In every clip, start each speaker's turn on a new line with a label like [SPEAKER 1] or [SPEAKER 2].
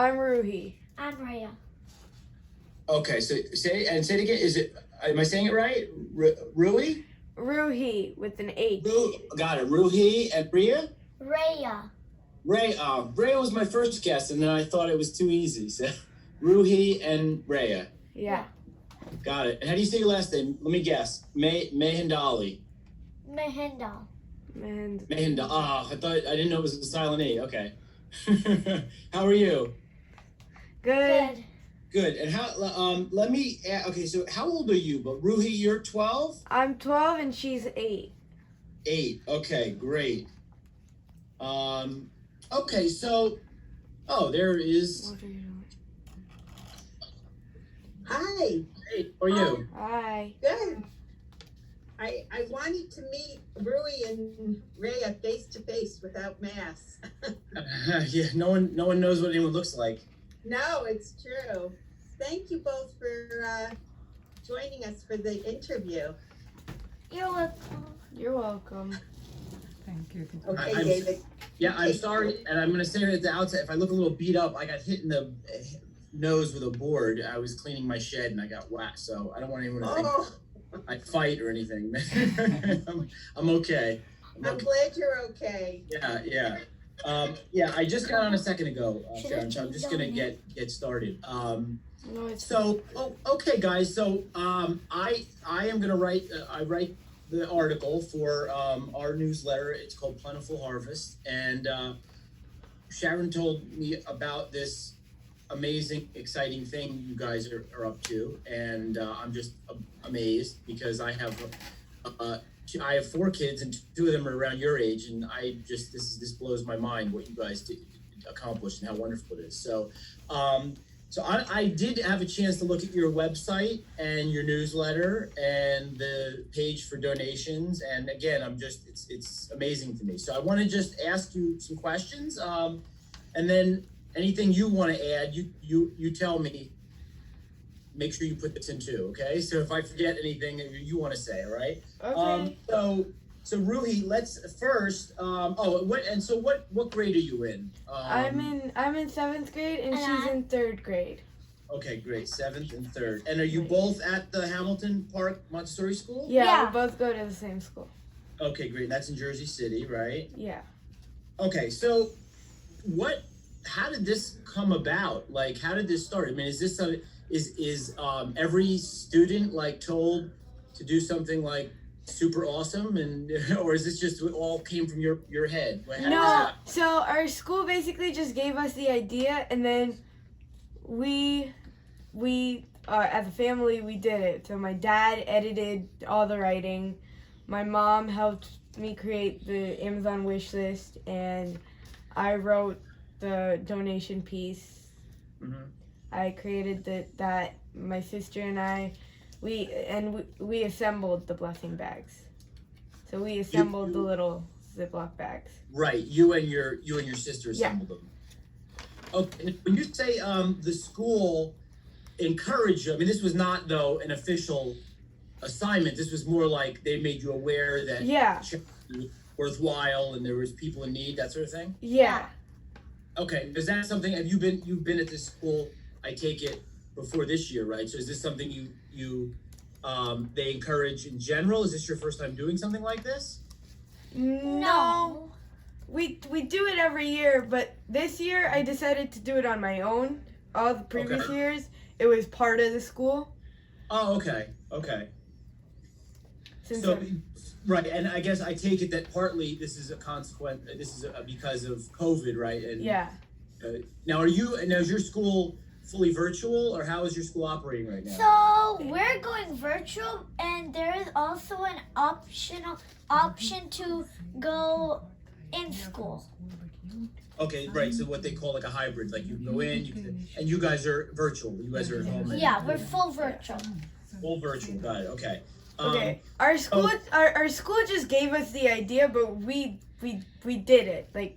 [SPEAKER 1] I'm Ruhi.
[SPEAKER 2] I'm Rhea.
[SPEAKER 3] Okay, so say it again. Am I saying it right? Rui?
[SPEAKER 1] Ruhi with an H.
[SPEAKER 3] Got it. Ruhi and Rhea?
[SPEAKER 2] Rhea.
[SPEAKER 3] Rhea was my first guess, and then I thought it was too easy. So Ruhi and Rhea.
[SPEAKER 1] Yeah.
[SPEAKER 3] Got it. And how do you say your last name? Let me guess. Mehendali.
[SPEAKER 2] Mahinda.
[SPEAKER 1] And
[SPEAKER 3] Mehinda. I didn't know it was a silent E. Okay. How are you?
[SPEAKER 1] good.
[SPEAKER 3] Good. And okay, so how old are you? But Ruhi, you're 12?
[SPEAKER 1] I'm 12 and she's 8.
[SPEAKER 3] 8. Okay, great. Okay, so there is.
[SPEAKER 1] What are you doing?
[SPEAKER 4] Hi,
[SPEAKER 3] Hey, how are you?
[SPEAKER 1] Hi.
[SPEAKER 4] good. I wanted to meet Rui and Rhea face to face without masks.
[SPEAKER 3] Yeah, no one knows what anyone looks like.
[SPEAKER 4] No, it's true. Thank you both for joining us for the interview.
[SPEAKER 2] You're welcome.
[SPEAKER 1] You're welcome.
[SPEAKER 5] Thank you.
[SPEAKER 4] Okay,
[SPEAKER 3] I'm-
[SPEAKER 4] David.
[SPEAKER 3] Yeah, I'm sorry, and I'm gonna say it at the outset. If I look a little beat up, I got hit in the nose with a board. I was cleaning my shed and I got whacked, so I don't want anyone to think
[SPEAKER 4] Oh,
[SPEAKER 3] I fight or anything. I'm okay.
[SPEAKER 4] I'm glad you're okay.
[SPEAKER 3] Yeah. I just got on a second ago, Sharon, so I'm just gonna get started.
[SPEAKER 1] No, it's
[SPEAKER 3] So, okay, guys. So, I am gonna write. I write the article for our newsletter. It's called Plentiful Harvest, and Sharon told me about this amazing, exciting thing you guys are up to, and I'm just amazed because I have 4 kids, and 2 of them are around your age, and this blows my mind what you guys accomplished and how wonderful it is. So, so I did have a chance to look at your website and your newsletter and the page for donations, and again, it's amazing to me. So I want to just ask you some questions, and then anything you want to add, you tell me. Make sure you put this in too, okay? So if I forget anything you want to say, all right?
[SPEAKER 1] okay.
[SPEAKER 3] So Ruhi, let's first. What grade are you in?
[SPEAKER 1] I'm in 7th grade and
[SPEAKER 2] And
[SPEAKER 1] she's
[SPEAKER 2] I'm-
[SPEAKER 1] in 3rd grade.
[SPEAKER 3] Okay, great. 7th and 3rd. And are you both at the Hamilton Park Montessori School?
[SPEAKER 1] Yeah,
[SPEAKER 2] Yeah.
[SPEAKER 1] we both go to the same school.
[SPEAKER 3] Okay, great. That's in Jersey City, right?
[SPEAKER 1] Yeah.
[SPEAKER 3] Okay, so how did this come about? Like, how did this start? I mean, is every student like told to do something like super awesome, and or is this just what all came from your head? How did this
[SPEAKER 1] No,
[SPEAKER 3] happen?
[SPEAKER 1] so our school basically just gave us the idea and then we as a family we did it. So my dad edited all the writing, my mom helped me create the Amazon wish list, and I wrote the donation piece.
[SPEAKER 3] Mhm.
[SPEAKER 1] I created that my sister and I we assembled the blessing bags. So we assembled the little Ziploc bags.
[SPEAKER 3] Right, you and your sister assembled them. Okay, and when you say the school encouraged you, I mean, this was not though an official assignment. This was more like they made you aware that
[SPEAKER 1] Yeah.
[SPEAKER 3] charity was worthwhile and there was people in need, that sort of thing.
[SPEAKER 1] Yeah.
[SPEAKER 3] Okay, is that something? You've been at this school? I take it before this year, right? So is this something they encourage in general? Is this your first time doing something like this?
[SPEAKER 1] No. We do it every year, but this year I decided to do it on my own. All the previous
[SPEAKER 3] Okay.
[SPEAKER 1] years it was part of the school.
[SPEAKER 3] Oh, okay.
[SPEAKER 1] Since
[SPEAKER 3] So,
[SPEAKER 1] I'm-
[SPEAKER 3] right, and I guess I take it that partly this is a consequence. This is because of COVID, right? And
[SPEAKER 1] yeah.
[SPEAKER 3] Now, is your school fully virtual, or how is your school operating right now?
[SPEAKER 2] So we're going virtual, and there is also an option to go in school.
[SPEAKER 3] Okay, right. So what they call like a hybrid, like you go in, and you guys are virtual. You guys are at home. and-
[SPEAKER 2] Yeah, we're full virtual.
[SPEAKER 3] Full virtual. Got it. Okay.
[SPEAKER 1] Okay. Our school just gave us the idea, but we did it. Like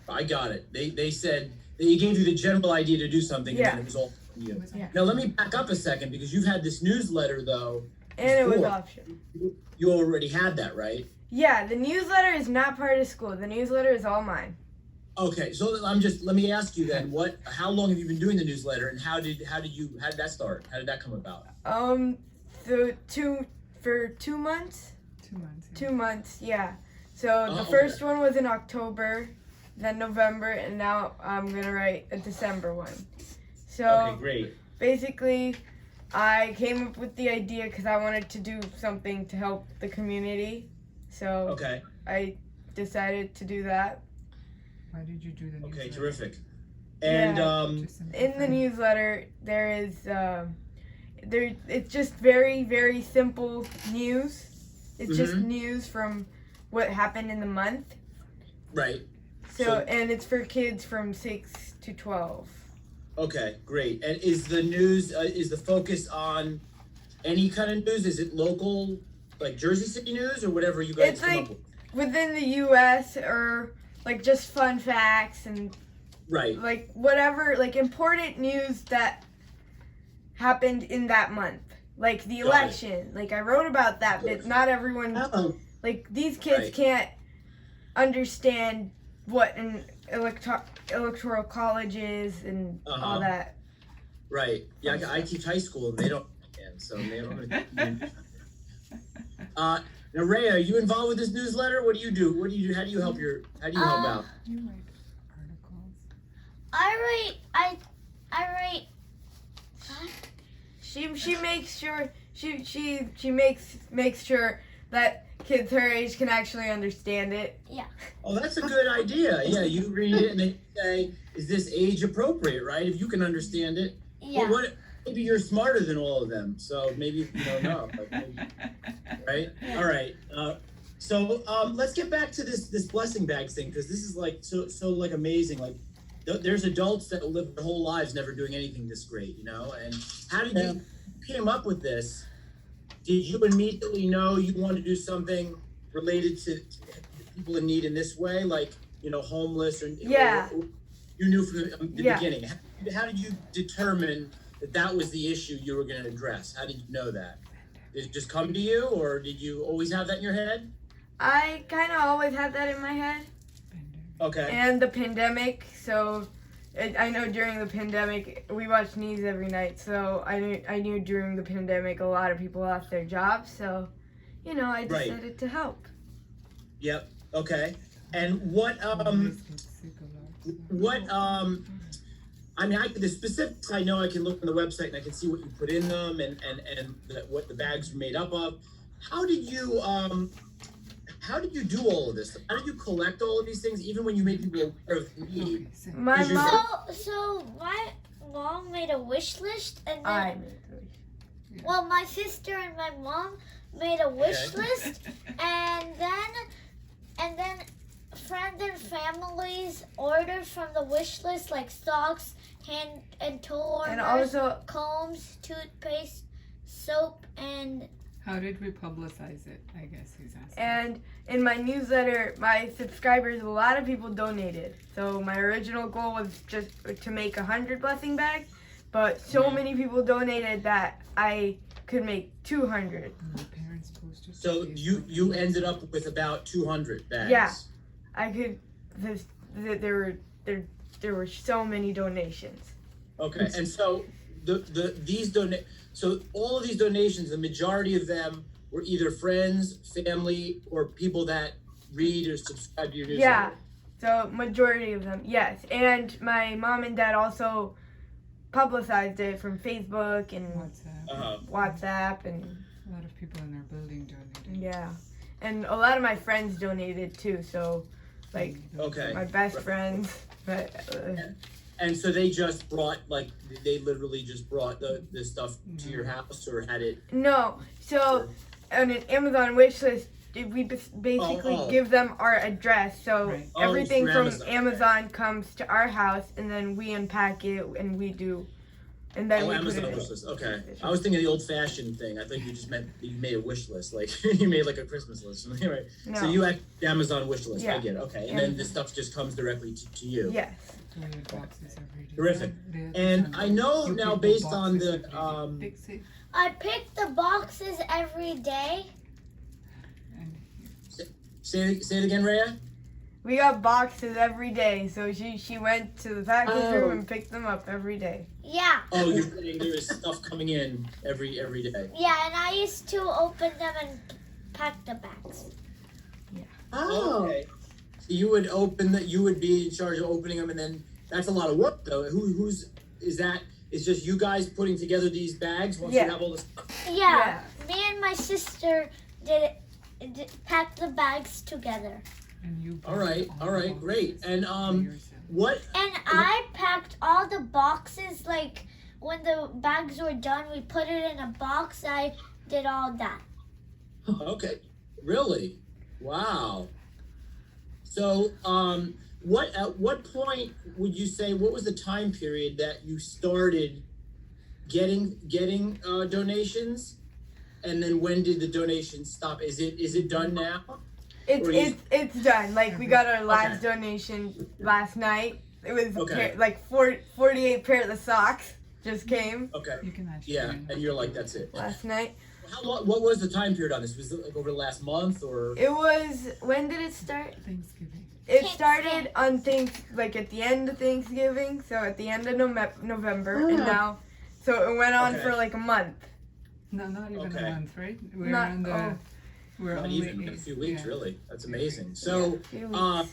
[SPEAKER 3] I got it. They said they gave you the general idea to do something, and
[SPEAKER 1] Yeah.
[SPEAKER 3] then it was all from you.
[SPEAKER 1] Yeah.
[SPEAKER 3] Now let me back up a second because you've had this newsletter though.
[SPEAKER 1] and it was
[SPEAKER 3] Before.
[SPEAKER 1] optional.
[SPEAKER 3] You already had that, right?
[SPEAKER 1] Yeah, the newsletter is not part of school. The newsletter is all mine.
[SPEAKER 3] Okay, so let me ask you then, how long have you been doing the newsletter, and how did that start? How did that come about?
[SPEAKER 1] The for 2 months.
[SPEAKER 5] 2 months.
[SPEAKER 1] 2 months, yeah. So the
[SPEAKER 3] Oh,
[SPEAKER 1] first one was in October, then November, and now I'm gonna write a December one. So
[SPEAKER 3] Okay, great.
[SPEAKER 1] basically, I came up with the idea because I wanted to do something to help the community. So
[SPEAKER 3] Okay,
[SPEAKER 1] I decided to do that.
[SPEAKER 5] Why did you do the
[SPEAKER 3] okay,
[SPEAKER 5] newsletter?
[SPEAKER 3] terrific. And
[SPEAKER 1] Yeah.
[SPEAKER 5] Just
[SPEAKER 1] In the
[SPEAKER 5] simplify.
[SPEAKER 1] newsletter, there is it's just very, very simple news. It's just news from what happened in the month.
[SPEAKER 3] right.
[SPEAKER 1] So,
[SPEAKER 3] So-
[SPEAKER 1] and it's for kids from 6 to 12.
[SPEAKER 3] Okay, great. And is the news is the focus on any kind of news? Is it local, like Jersey City news, or whatever you guys
[SPEAKER 1] It's
[SPEAKER 3] come
[SPEAKER 1] like-
[SPEAKER 3] up with?
[SPEAKER 1] Within the US, or like just fun facts and
[SPEAKER 3] Right.
[SPEAKER 1] like whatever, like important news that happened in that month. Like the
[SPEAKER 3] Got it.
[SPEAKER 1] election. Like I wrote about that, but not everyone,
[SPEAKER 3] Oh,
[SPEAKER 1] like these kids
[SPEAKER 3] Right.
[SPEAKER 1] can't understand what an electoral college is and
[SPEAKER 3] Uh-huh.
[SPEAKER 1] all that.
[SPEAKER 3] right. Yeah, I teach high school, and they don't. And so they don't. Now, Ray, are you involved with this newsletter? What do you do? How do you help How do you help out?
[SPEAKER 5] You write articles.
[SPEAKER 2] I write.
[SPEAKER 1] She makes sure she makes sure that kids her age can actually understand it.
[SPEAKER 3] Oh, that's a good idea. Yeah, you read it and they say, "Is this age appropriate?" Right? If you can understand it.
[SPEAKER 2] Yeah.
[SPEAKER 3] Well, maybe you're smarter than all of them, so maybe you don't know. But maybe, right? All right. So let's get back to this blessing bags thing, because this is like so like amazing. Like there's adults that live their whole lives never doing anything this great, you know. And how did you came up with this? Did you immediately know you wanted to do something related to people in need in this way, like homeless or
[SPEAKER 1] Yeah.
[SPEAKER 3] or you knew from the
[SPEAKER 1] Yeah.
[SPEAKER 3] beginning? How did you determine that was the issue you were going to address? How did you know that? Did it just come to you, or did you always have that in your head?
[SPEAKER 1] I kind of always had that in my head.
[SPEAKER 3] Okay.
[SPEAKER 1] And the pandemic, so I know during the pandemic we watched news every night, so I knew during the pandemic a lot of people lost their jobs, so I
[SPEAKER 3] Right.
[SPEAKER 1] decided to help.
[SPEAKER 3] Yep. Okay. And what I mean, the specifics I know I can look on the website and I can see what you put in them and what the bags are made up of. How did you do all of this? How did you collect all of these things, even when you made people aware of the need?
[SPEAKER 1] My
[SPEAKER 3] Is your-
[SPEAKER 1] mom,
[SPEAKER 2] So my mom made a wish list, and then
[SPEAKER 1] I
[SPEAKER 2] well, my sister and my mom made a wish
[SPEAKER 3] Okay.
[SPEAKER 2] list, and then friends and families ordered from the wish list, like socks, hand and tool warmers,
[SPEAKER 1] and also
[SPEAKER 2] combs, toothpaste, soap, and
[SPEAKER 5] How did we publicize it? I guess he's asking.
[SPEAKER 1] and in my newsletter, my subscribers, a lot of people donated. So my original goal was just to make 100 blessing bags, but so many people donated that I could make 200.
[SPEAKER 5] And the parents posted.
[SPEAKER 3] So
[SPEAKER 5] to
[SPEAKER 3] you
[SPEAKER 5] Facebook.
[SPEAKER 3] ended up with about 200 bags.
[SPEAKER 1] Yeah. I could. There were so many donations.
[SPEAKER 3] Okay. And so so all of these donations, the majority of them were either friends, family, or people that read or subscribe to your newsletter.
[SPEAKER 1] Yeah. So majority of them, yes. And my mom and dad also publicized it from Facebook and
[SPEAKER 5] WhatsApp.
[SPEAKER 3] Uh-huh.
[SPEAKER 1] WhatsApp and
[SPEAKER 5] A lot of people in our building donated.
[SPEAKER 1] yeah. And a lot of my friends donated too. So like
[SPEAKER 3] Okay.
[SPEAKER 1] my best friends. But,
[SPEAKER 3] And so they just brought, they literally just brought the stuff to your house, or had it?
[SPEAKER 1] no. So on an Amazon wish list, we basically
[SPEAKER 3] Oh.
[SPEAKER 1] give them our address. So
[SPEAKER 5] Right.
[SPEAKER 3] Oh,
[SPEAKER 1] everything
[SPEAKER 3] through
[SPEAKER 1] from
[SPEAKER 3] Amazon.
[SPEAKER 1] Amazon comes to our house, and then we unpack it and we do. And then
[SPEAKER 3] Oh,
[SPEAKER 1] we put
[SPEAKER 3] Amazon
[SPEAKER 1] it
[SPEAKER 3] wish
[SPEAKER 1] in.
[SPEAKER 3] list. Okay. I was thinking the old-fashioned thing. I thought you just meant that you made a wish list, like you made like a Christmas list. Right.
[SPEAKER 1] No.
[SPEAKER 3] So you had Amazon wish list. I
[SPEAKER 1] Yeah.
[SPEAKER 3] get it. Okay. And then the stuff just comes directly to you.
[SPEAKER 1] Yes.
[SPEAKER 5] We had boxes every day.
[SPEAKER 3] Terrific.
[SPEAKER 5] They had
[SPEAKER 3] And
[SPEAKER 5] some-
[SPEAKER 3] I know
[SPEAKER 5] you
[SPEAKER 3] now,
[SPEAKER 5] people
[SPEAKER 3] based on
[SPEAKER 5] boxes
[SPEAKER 3] the
[SPEAKER 5] every day. Fix it
[SPEAKER 2] I picked the boxes every day.
[SPEAKER 5] and
[SPEAKER 3] say it again, Rhea.
[SPEAKER 1] we got boxes every day. So she went to the package
[SPEAKER 4] Oh.
[SPEAKER 1] room and picked them up every day.
[SPEAKER 2] Yeah.
[SPEAKER 3] Oh, you're saying there is stuff coming in every day.
[SPEAKER 2] Yeah, and I used to open them and pack the bags.
[SPEAKER 4] Oh,
[SPEAKER 3] Okay. So you would you would be in charge of opening them, and then that's a lot of work, though. Who's is that? Is just you guys putting together these bags once
[SPEAKER 1] Yeah.
[SPEAKER 3] you have all this?
[SPEAKER 2] Yeah. Me and my sister packed the bags together.
[SPEAKER 5] And you
[SPEAKER 3] All right, great. And what?
[SPEAKER 2] And I packed all the boxes, like when the bags were done, we put it in a box. I did all that.
[SPEAKER 3] Okay, really? Wow. So, at what point would you say? What was the time period that you started getting donations, and then when did the donations stop? Is it done now? Or you-
[SPEAKER 1] It's done. Like we got our last donation last night. It was
[SPEAKER 3] Okay.
[SPEAKER 1] 48 pair of socks just came
[SPEAKER 3] Okay.
[SPEAKER 5] You can actually.
[SPEAKER 3] Yeah, and you're like, that's it.
[SPEAKER 1] last night.
[SPEAKER 3] How long? What was the time period on this? Was it like over the last month or?
[SPEAKER 1] It was, when did it start?
[SPEAKER 5] Thanksgiving.
[SPEAKER 1] It started on at the end of Thanksgiving, so at the end of November, and
[SPEAKER 4] Ah.
[SPEAKER 1] now, so it went on
[SPEAKER 3] Okay.
[SPEAKER 1] for like a month.
[SPEAKER 5] No, not even
[SPEAKER 3] Okay.
[SPEAKER 5] a month, right? We're
[SPEAKER 1] Not-
[SPEAKER 5] on the.
[SPEAKER 1] oh.
[SPEAKER 5] We're
[SPEAKER 3] Not
[SPEAKER 5] only
[SPEAKER 3] even a few weeks,
[SPEAKER 5] yeah.
[SPEAKER 3] really. That's amazing. So,
[SPEAKER 1] Few weeks.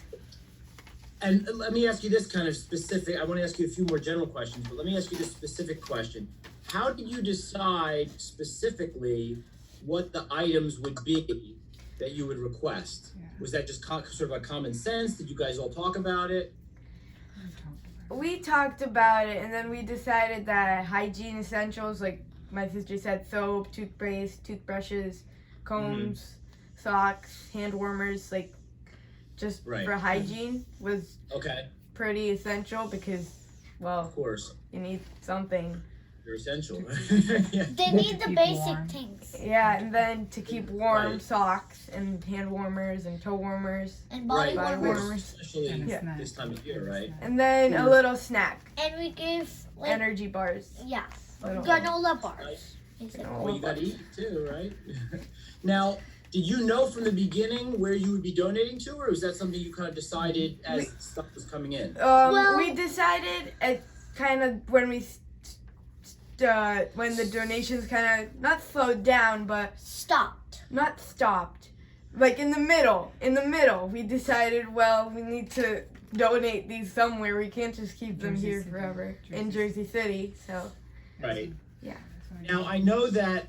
[SPEAKER 3] and let me ask you this kind of specific. I want to ask you a few more general questions, but let me ask you this specific question. How did you decide specifically what the items would be that you would request?
[SPEAKER 5] Yeah.
[SPEAKER 3] Was that just sort of a common sense? Did you guys all talk about it?
[SPEAKER 5] We talked about
[SPEAKER 1] We talked about it, and then we decided that hygiene essentials, like my sister said, soap, toothpaste, toothbrushes, combs, socks, hand warmers, like just
[SPEAKER 3] Right.
[SPEAKER 1] for hygiene was
[SPEAKER 3] Okay,
[SPEAKER 1] pretty essential because, well,
[SPEAKER 3] of course,
[SPEAKER 1] you need something.
[SPEAKER 3] they're essential. Yeah.
[SPEAKER 2] They need the
[SPEAKER 5] keep
[SPEAKER 2] basic
[SPEAKER 5] warm.
[SPEAKER 2] things.
[SPEAKER 1] Yeah, and then to keep warm,
[SPEAKER 3] Right.
[SPEAKER 1] socks and hand warmers and toe warmers,
[SPEAKER 2] And body
[SPEAKER 3] Right, of
[SPEAKER 2] warmers.
[SPEAKER 3] course, especially
[SPEAKER 5] And a
[SPEAKER 1] Yeah.
[SPEAKER 5] snack.
[SPEAKER 3] this time of year, right?
[SPEAKER 1] and then a little snack,
[SPEAKER 2] And we gave, like,
[SPEAKER 1] energy bars.
[SPEAKER 2] yeah,
[SPEAKER 1] Little-
[SPEAKER 2] granola bars. basically.
[SPEAKER 3] Well, you gotta eat too, right? Now, did you know from the beginning where you would be donating to, or was that something you kind of decided as stuff was coming in?
[SPEAKER 2] Well-
[SPEAKER 1] We decided at kind of when when the donations kind of not slowed down, but
[SPEAKER 2] Stopped.
[SPEAKER 1] not stopped. Like in the middle, we decided, well, we need to donate these somewhere. We can't just keep them
[SPEAKER 5] Jersey
[SPEAKER 1] here
[SPEAKER 5] City.
[SPEAKER 1] forever in
[SPEAKER 5] Jersey
[SPEAKER 1] Jersey City. So
[SPEAKER 3] Right.
[SPEAKER 1] Yeah.
[SPEAKER 5] That's why
[SPEAKER 3] Now I know that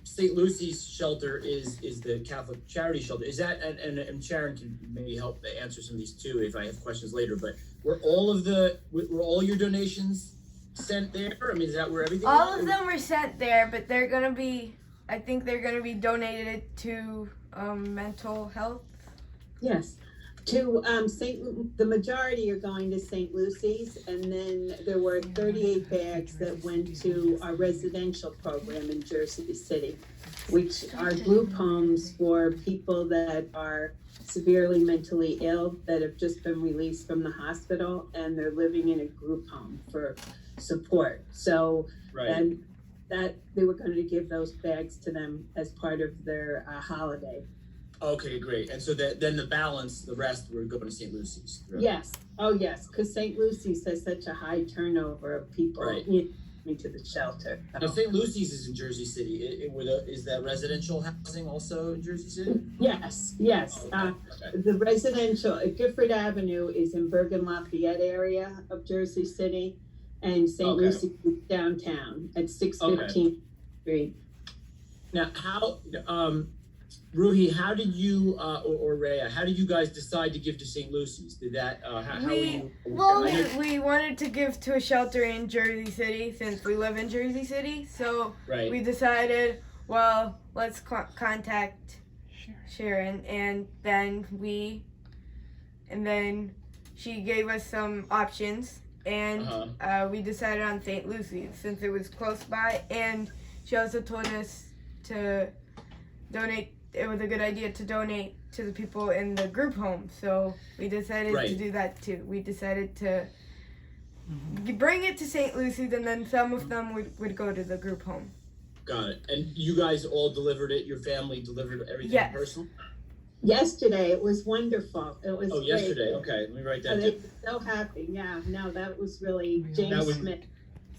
[SPEAKER 3] St. Lucy's shelter is the Catholic charity shelter. Is that and Sharon can maybe help answer some of these too if I have questions later. But were all your donations sent there? I mean, is that where everything?
[SPEAKER 1] all
[SPEAKER 3] went?
[SPEAKER 1] of them were sent there, but they're gonna be. I think they're gonna be donated to mental health.
[SPEAKER 4] yes. To the majority are going to St. Lucy's, and then there were 38 bags that went to our residential program in Jersey City, which are group homes for people that are severely mentally ill that have just been released from the hospital, and they're living in a group home for support. So,
[SPEAKER 3] Right.
[SPEAKER 4] and that they were going to give those bags to them as part of their holiday.
[SPEAKER 3] Okay, great. And so then the balance, the rest, were going to St. Lucy's.
[SPEAKER 4] Yes, oh yes, because St. Lucy's has such a high turnover of people
[SPEAKER 3] Right.
[SPEAKER 4] coming to the shelter.
[SPEAKER 3] Now, St. Lucy's is in Jersey City. Is that residential housing also in Jersey City?
[SPEAKER 4] Yes.
[SPEAKER 3] Okay.
[SPEAKER 4] The residential at Gifford Avenue is in Bergen Lafayette area of Jersey City, and St.
[SPEAKER 3] Okay.
[SPEAKER 4] Lucy's is downtown at 615 Street.
[SPEAKER 3] Now, how, Ruhi, how did you, or Rhea, how did you guys decide to give to St. Lucy's? Did that, how were you?
[SPEAKER 2] well,
[SPEAKER 3] I know-
[SPEAKER 1] We wanted to give to a shelter in Jersey City since we live in Jersey City. So
[SPEAKER 3] Right,
[SPEAKER 1] we decided, well, let's contact
[SPEAKER 5] Sure.
[SPEAKER 1] Sharon, and then she gave us some options, and we decided on St. Lucy's since it was close by, and she also told us to donate. It was a good idea to donate to the people in the group home, so we decided to
[SPEAKER 3] Right.
[SPEAKER 1] do that too. We decided to bring it to St. Lucy's, and then some of them would go to the group home.
[SPEAKER 3] got it. And you guys all delivered it, your family delivered everything
[SPEAKER 1] Yes.
[SPEAKER 3] personally?
[SPEAKER 4] Yesterday, it was wonderful. It was
[SPEAKER 3] Oh,
[SPEAKER 4] great.
[SPEAKER 3] yesterday. Okay, let me write that
[SPEAKER 4] They
[SPEAKER 3] down.
[SPEAKER 4] were so happy. Yeah, no, that was really James
[SPEAKER 3] That was-
[SPEAKER 4] Smith.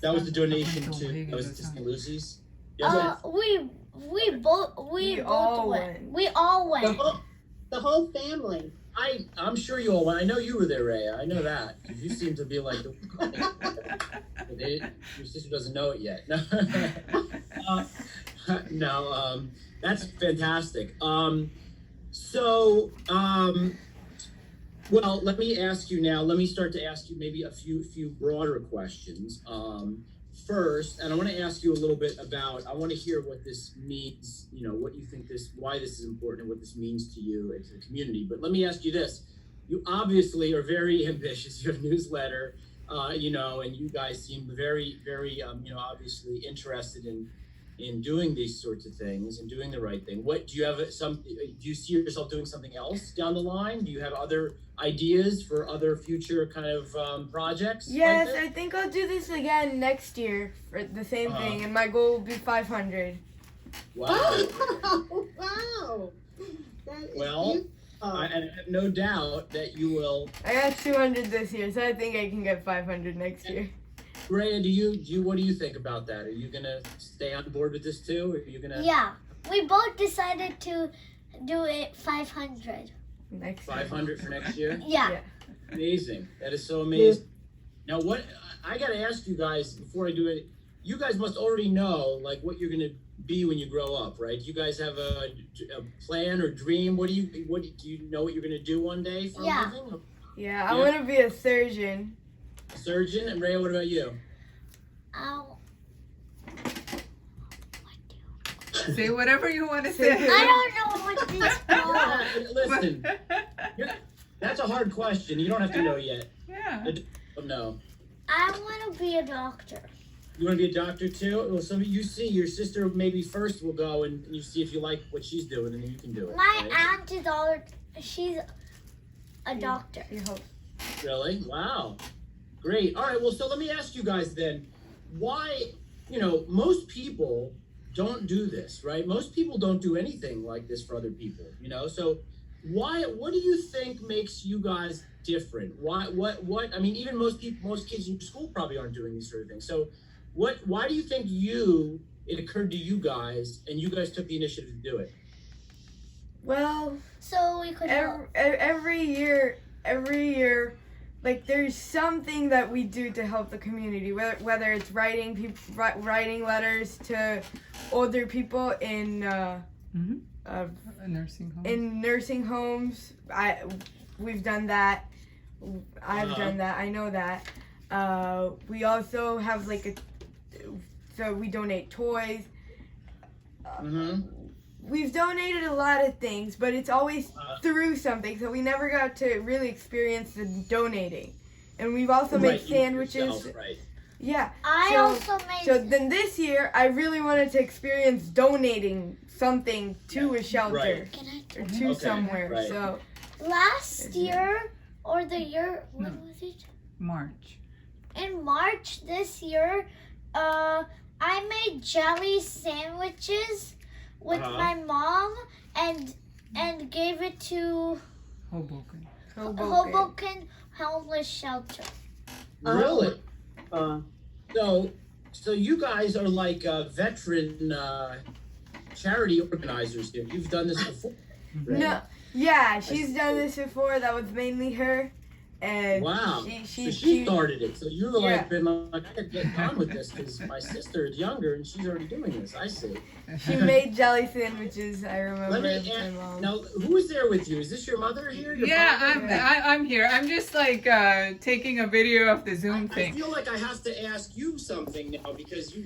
[SPEAKER 3] That was the donation
[SPEAKER 5] Something so
[SPEAKER 3] to,
[SPEAKER 5] big
[SPEAKER 3] that was
[SPEAKER 5] at
[SPEAKER 3] to
[SPEAKER 5] the
[SPEAKER 3] St.
[SPEAKER 5] time.
[SPEAKER 3] Lucy's?
[SPEAKER 2] We both
[SPEAKER 1] We all
[SPEAKER 2] went.
[SPEAKER 1] went.
[SPEAKER 2] We all went.
[SPEAKER 4] The whole family.
[SPEAKER 3] I'm sure you all went. I know you were there, Ray. I know that. 'Cause you seem to be like the. Your sister doesn't know it yet. No, that's fantastic. Well, let me ask you now. Let me start to ask you maybe a few broader questions. First, and I want to ask you a little bit about. I want to hear what this means. You know, what you think why this is important, and what this means to you and to the community. But let me ask you this: you obviously are very ambitious. You have a newsletter, you know, and you guys seem very, very, you know, obviously interested in doing these sorts of things and doing the right thing. What do you have? Do you see yourself doing something else down the line? Do you have other ideas for other future kind of projects?
[SPEAKER 1] Yes,
[SPEAKER 3] like
[SPEAKER 1] I think I'll do this again next year for the same
[SPEAKER 3] Uh-huh.
[SPEAKER 1] thing, and my goal will be 500.
[SPEAKER 3] Wow.
[SPEAKER 4] Oh, wow. That is
[SPEAKER 3] Well,
[SPEAKER 4] beautiful.
[SPEAKER 3] I have no doubt that you will.
[SPEAKER 1] I got 200 this year, so I think I can get 500 next year.
[SPEAKER 3] Rhea, what do you think about that? Are you gonna stay on board with this too? Or are you gonna
[SPEAKER 2] Yeah, we both decided to do it 500.
[SPEAKER 1] Next year.
[SPEAKER 3] 500 for next year?
[SPEAKER 2] Yeah.
[SPEAKER 1] Yeah.
[SPEAKER 3] Amazing. That is so amazing. Now, what I gotta ask you guys before I do it, you guys must already know like what you're gonna be when you grow up, right? You guys have a plan or dream. Do you know what you're gonna do one day for
[SPEAKER 2] Yeah.
[SPEAKER 3] a living?
[SPEAKER 1] Yeah, I
[SPEAKER 3] Yeah.
[SPEAKER 1] want to be a surgeon.
[SPEAKER 3] A surgeon. And Rhea, what about you?
[SPEAKER 5] Say whatever you want to
[SPEAKER 1] Say
[SPEAKER 5] say.
[SPEAKER 2] I don't know what this called.
[SPEAKER 3] Listen, that's a hard question. You don't have to know yet.
[SPEAKER 5] Yeah.
[SPEAKER 3] No.
[SPEAKER 2] I want to be a doctor.
[SPEAKER 3] You want to be a doctor too? Well, some of you see your sister maybe first will go and you see if you like what she's doing, and then you can do it.
[SPEAKER 2] My
[SPEAKER 3] right?
[SPEAKER 2] aunt is she's a doctor.
[SPEAKER 1] You hope.
[SPEAKER 3] Really? Wow. Great. All right. Well, so let me ask you guys then, why, you know, most people don't do this, right? Most people don't do anything like this for other people, you know? So what do you think makes you guys different? I mean, even most kids in school probably aren't doing these sort of things. So why do you think it occurred to you guys and you guys took the initiative to do it?
[SPEAKER 1] Well,
[SPEAKER 2] So we could help.
[SPEAKER 1] every year, like there's something that we do to help the community. Whether it's writing letters to older people in
[SPEAKER 5] Mhm. A nursing home.
[SPEAKER 1] in nursing homes. We've done that. I've
[SPEAKER 3] Uh-huh.
[SPEAKER 1] done that. I know that. We also have so we donate toys.
[SPEAKER 3] Mm-hmm.
[SPEAKER 1] We've donated a lot of things, but it's always through something. So we never got to really experience the donating. And we've also made sandwiches.
[SPEAKER 3] Right.
[SPEAKER 1] Yeah.
[SPEAKER 2] I
[SPEAKER 1] So-
[SPEAKER 2] also made.
[SPEAKER 1] So then this year, I really wanted to experience donating something to a shelter
[SPEAKER 3] Right.
[SPEAKER 2] Can I?
[SPEAKER 1] or to
[SPEAKER 3] Okay,
[SPEAKER 1] somewhere.
[SPEAKER 3] right.
[SPEAKER 1] So
[SPEAKER 2] Last year or the year? When
[SPEAKER 5] No.
[SPEAKER 2] was it?
[SPEAKER 5] March.
[SPEAKER 2] In March this year, I made jelly sandwiches with
[SPEAKER 3] Uh-huh.
[SPEAKER 2] my mom and gave it to
[SPEAKER 5] Hoboken.
[SPEAKER 2] Hoboken homeless shelter.
[SPEAKER 3] Really?
[SPEAKER 4] Uh,
[SPEAKER 3] So you guys are like veteran charity organizers here. You've done this before. right?
[SPEAKER 1] No, yeah, she's done this before. That was mainly her, and
[SPEAKER 3] Wow.
[SPEAKER 1] she
[SPEAKER 3] So she started it. So you've
[SPEAKER 1] Yeah.
[SPEAKER 3] like been like, I gotta get on with this because my sister is younger and she's already doing this. I see.
[SPEAKER 1] she made jelly sandwiches. I remember.
[SPEAKER 3] Let me
[SPEAKER 1] with my
[SPEAKER 3] ask,
[SPEAKER 1] mom.
[SPEAKER 3] now, who is there with you? Is this your mother here? Your
[SPEAKER 5] Yeah,
[SPEAKER 3] father?
[SPEAKER 5] I'm here. I'm just like taking a video of the Zoom
[SPEAKER 3] I
[SPEAKER 5] thing.
[SPEAKER 3] feel like I have to ask you something now because you